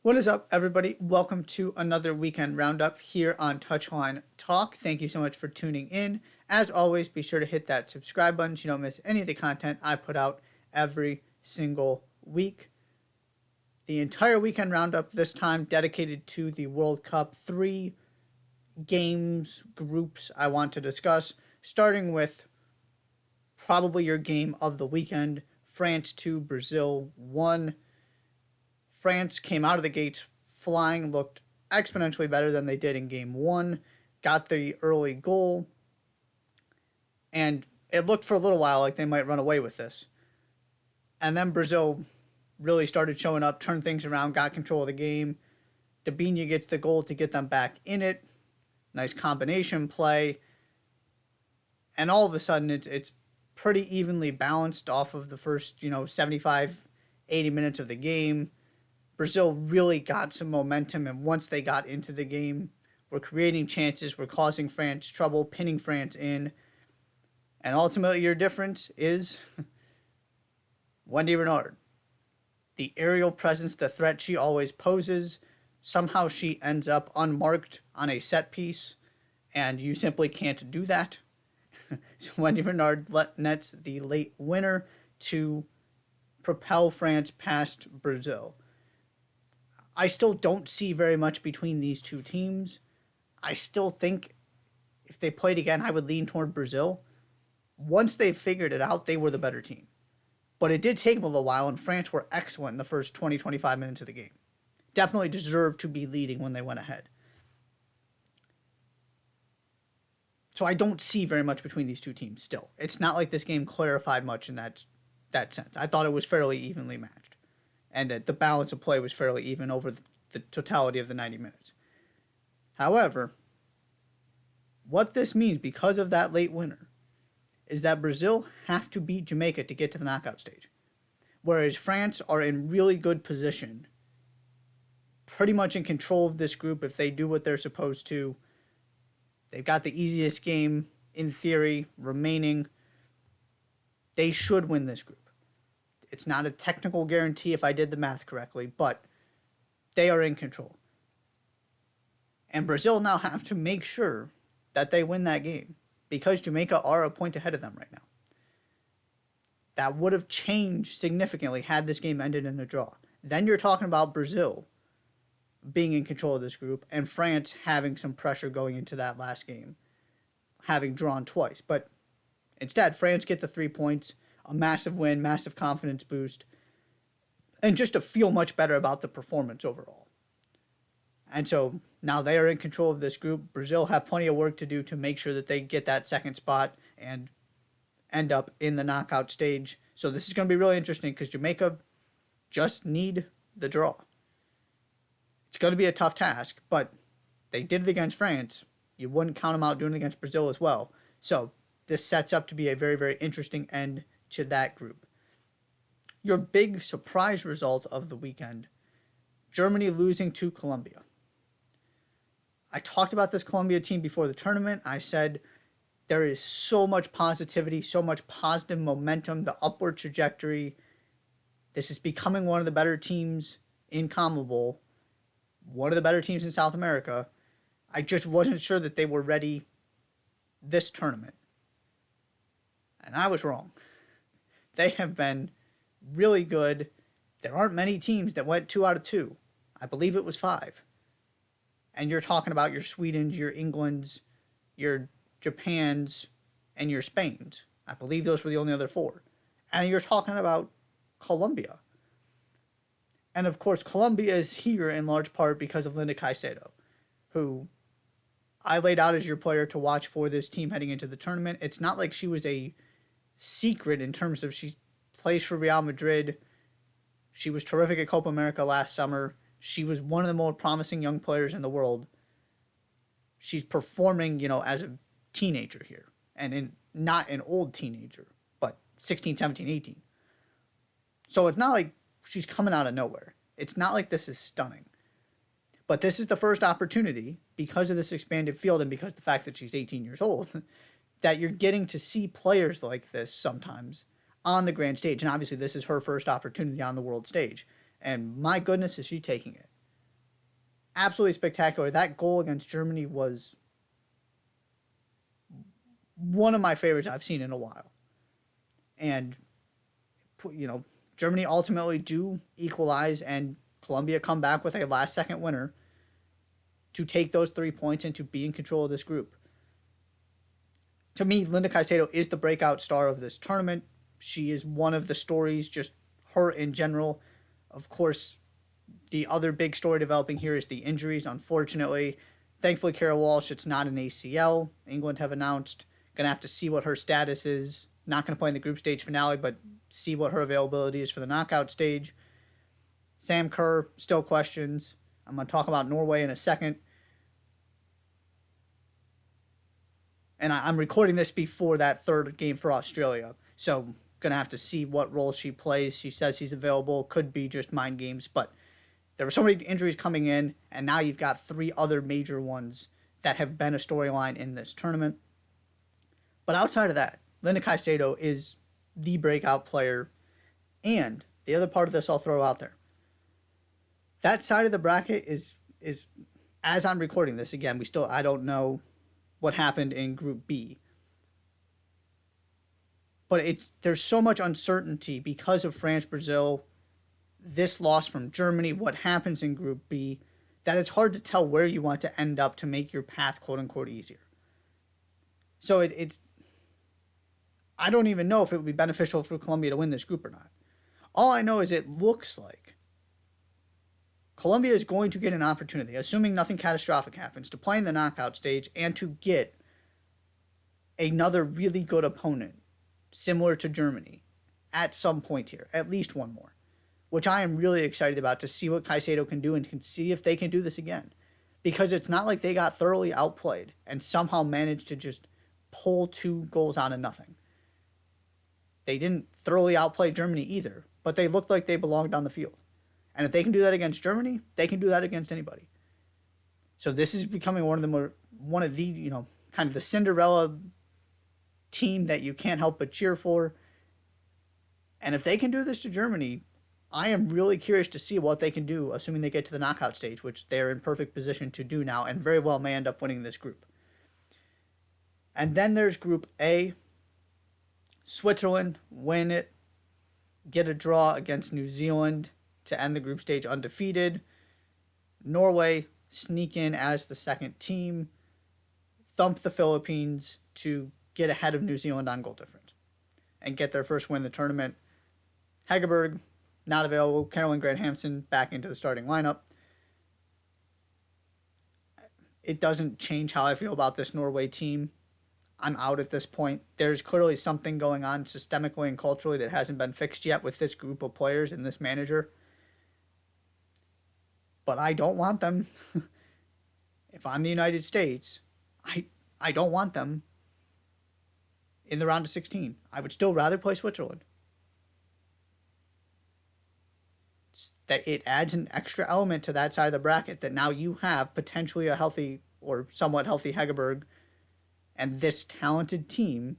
What is up, everybody? Welcome to another weekend roundup here on Touchline Talk. Thank you so much for tuning in. As always, be sure to hit that subscribe button so you don't miss any of the content I put out every single week. The entire weekend roundup this time dedicated to the World Cup. 3 games, groups I want to discuss, starting with probably your game of the weekend, France 2, Brazil 1. France came out of the gates flying, looked exponentially better than they did in game 1, got the early goal, and it looked for a little while like they might run away with this. And then Brazil really started showing up, turned things around, got control of the game. Dabinha gets the goal to get them back in it. Nice combination play. And all of a sudden, it's pretty evenly balanced off of the first, 75, 80 minutes of the game. Brazil really got some momentum, and once they got into the game, were creating chances, were causing France trouble, pinning France in. And ultimately, your difference is Wendy Renard. The aerial presence, the threat she always poses, somehow she ends up unmarked on a set piece, and you simply can't do that. So Wendy Renard nets the late winner to propel France past Brazil. I still don't see very much between these two teams. I still think if they played again, I would lean toward Brazil. Once they figured it out, they were the better team. But it did take them a little while, and France were excellent in the first 20, 25 minutes of the game. Definitely deserved to be leading when they went ahead. So I don't see very much between these two teams still. It's not like this game clarified much in that sense. I thought it was fairly evenly matched, and that the balance of play was fairly even over the totality of the 90 minutes. However, what this means because of that late winner is that Brazil have to beat Jamaica to get to the knockout stage, whereas France are in really good position, pretty much in control of this group if they do what they're supposed to. They've got the easiest game, in theory, remaining. They should win this group. It's not a technical guarantee if I did the math correctly, but they are in control. And Brazil now have to make sure that they win that game because Jamaica are a point ahead of them right now. That would have changed significantly had this game ended in a draw. Then you're talking about Brazil being in control of this group and France having some pressure going into that last game, having drawn twice. But instead, France get the 3 points, a massive win, massive confidence boost, and just to feel much better about the performance overall. And so now they are in control of this group. Brazil have plenty of work to do to make sure that they get that second spot and end up in the knockout stage. So this is going to be really interesting because Jamaica just need the draw. It's going to be a tough task, but they did it against France. You wouldn't count them out doing it against Brazil as well. So this sets up to be a very, very interesting end to that group. Your big surprise result of the weekend, Germany losing to Colombia. I talked about this Colombia team before the tournament. I said there is so much positivity, so much positive momentum, the upward trajectory. This is becoming one of the better teams in CONMEBOL, one of the better teams in South America. I just wasn't sure that they were ready this tournament. And I was wrong. They have been really good. There aren't many teams that went 2 out of 2. I believe it was 5. And you're talking about your Swedens, your Englands, your Japans, and your Spains. I believe those were the only other 4. And you're talking about Colombia. And of course, Colombia is here in large part because of Linda Caicedo, who I laid out as your player to watch for this team heading into the tournament. It's not like she was a secret in terms of she plays for Real Madrid. She was terrific at Copa America last summer. She was one of the more promising young players in the world. She's performing, as a teenager here. And not an old teenager, but 16, 17, 18. So it's not like she's coming out of nowhere. It's not like this is stunning. But this is the first opportunity, because of this expanded field and because of the fact that she's 18 years old, that you're getting to see players like this sometimes on the grand stage. And obviously this is her first opportunity on the world stage. And my goodness, is she taking it. absolutely spectacular. That goal against Germany was one of my favorites I've seen in a while. And, you know, Germany ultimately do equalize, and Colombia come back with a last second winner to take those 3 points and to be in control of this group. To me, Linda Caicedo is the breakout star of this tournament. She is one of the stories, just her in general. Of course, the other big story developing here is the injuries, unfortunately. Thankfully, Kara Walsh, it's not an ACL. England have announced. Going to have to see what her status is. Not going to play in the group stage finale, but see what her availability is for the knockout stage. Sam Kerr, still questions. I'm going to talk about Norway in a second. And I'm recording this before that third game for Australia. So going to have to see what role she plays. She says she's available. Could be just mind games. But there were so many injuries coming in, and now you've got 3 other major ones that have been a storyline in this tournament. But outside of that, Linda Caicedo is the breakout player. And the other part of this I'll throw out there. That side of the bracket is as I'm recording this, again, I don't know what happened in Group B. But there's so much uncertainty because of France, Brazil, this loss from Germany, what happens in Group B, that it's hard to tell where you want to end up to make your path, quote unquote, easier. So it's I don't even know if it would be beneficial for Colombia to win this group or not. All I know is it looks like Colombia is going to get an opportunity, assuming nothing catastrophic happens, to play in the knockout stage and to get another really good opponent, similar to Germany, at some point here, at least one more, which I am really excited about to see what Caicedo can do and can see if they can do this again. Because it's not like they got thoroughly outplayed and somehow managed to just pull 2 goals out of nothing. They didn't thoroughly outplay Germany either, but they looked like they belonged on the field. And if they can do that against Germany, they can do that against anybody. So this is becoming one of the kind of the Cinderella team that you can't help but cheer for. And if they can do this to Germany, I am really curious to see what they can do, assuming they get to the knockout stage, which they're in perfect position to do now, and very well may end up winning this group. And then there's Group A. Switzerland, win it, get a draw against New Zealand to end the group stage undefeated. Norway, sneak in as the second team, thump the Philippines to get ahead of New Zealand on goal difference and get their first win in the tournament. Hegerberg, not available. Caroline Grant-Hansen back into the starting lineup. It doesn't change how I feel about this Norway team. I'm out at this point. There's clearly something going on systemically and culturally that hasn't been fixed yet with this group of players and this manager. But I don't want them. If I'm the United States, I don't want them in the round of 16. I would still rather play Switzerland. That it adds an extra element to that side of the bracket that now you have potentially a healthy or somewhat healthy Hegerberg and this talented team,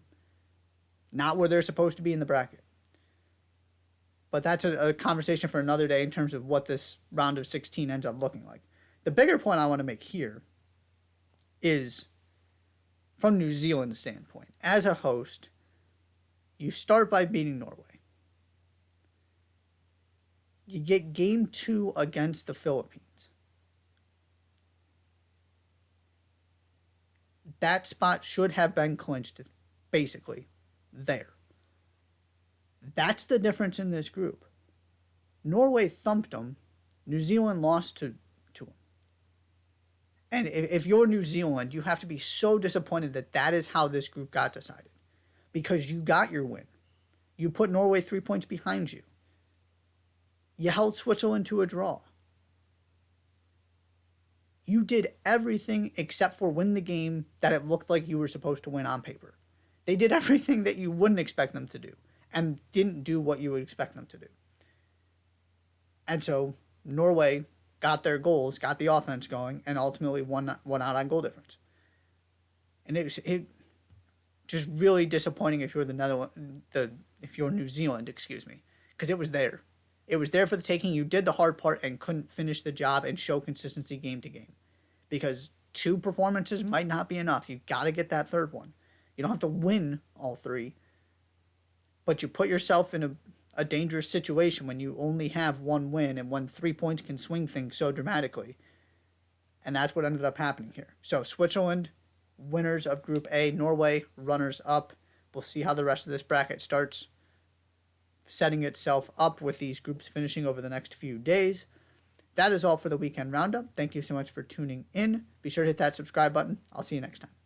not where they're supposed to be in the bracket. But that's a conversation for another day in terms of what this round of 16 ends up looking like. The bigger point I want to make here is from New Zealand's standpoint. As a host, you start by beating Norway. You get game 2 against the Philippines. That spot should have been clinched, basically, there. That's the difference in this group. Norway thumped them. New Zealand lost to them. And if you're New Zealand, you have to be so disappointed that is how this group got decided. Because you got your win. You put Norway 3 points behind you. You held Switzerland to a draw. You did everything except for win the game that it looked like you were supposed to win on paper. They did everything that you wouldn't expect them to do and didn't do what you would expect them to do. And so Norway got their goals, got the offense going, and ultimately won out on goal difference. And it just really disappointing if you're if you're New Zealand, because it was there. It was there for the taking. You did the hard part and couldn't finish the job and show consistency game to game. Because 2 performances might not be enough. You got to get that third one. You don't have to win all 3, but you put yourself in a dangerous situation when you only have 1 win and when 3 points can swing things so dramatically. And that's what ended up happening here. So Switzerland, winners of Group A. Norway, runners up. We'll see how the rest of this bracket starts setting itself up with these groups finishing over the next few days. That is all for the weekend roundup. Thank you so much for tuning in. Be sure to hit that subscribe button. I'll see you next time.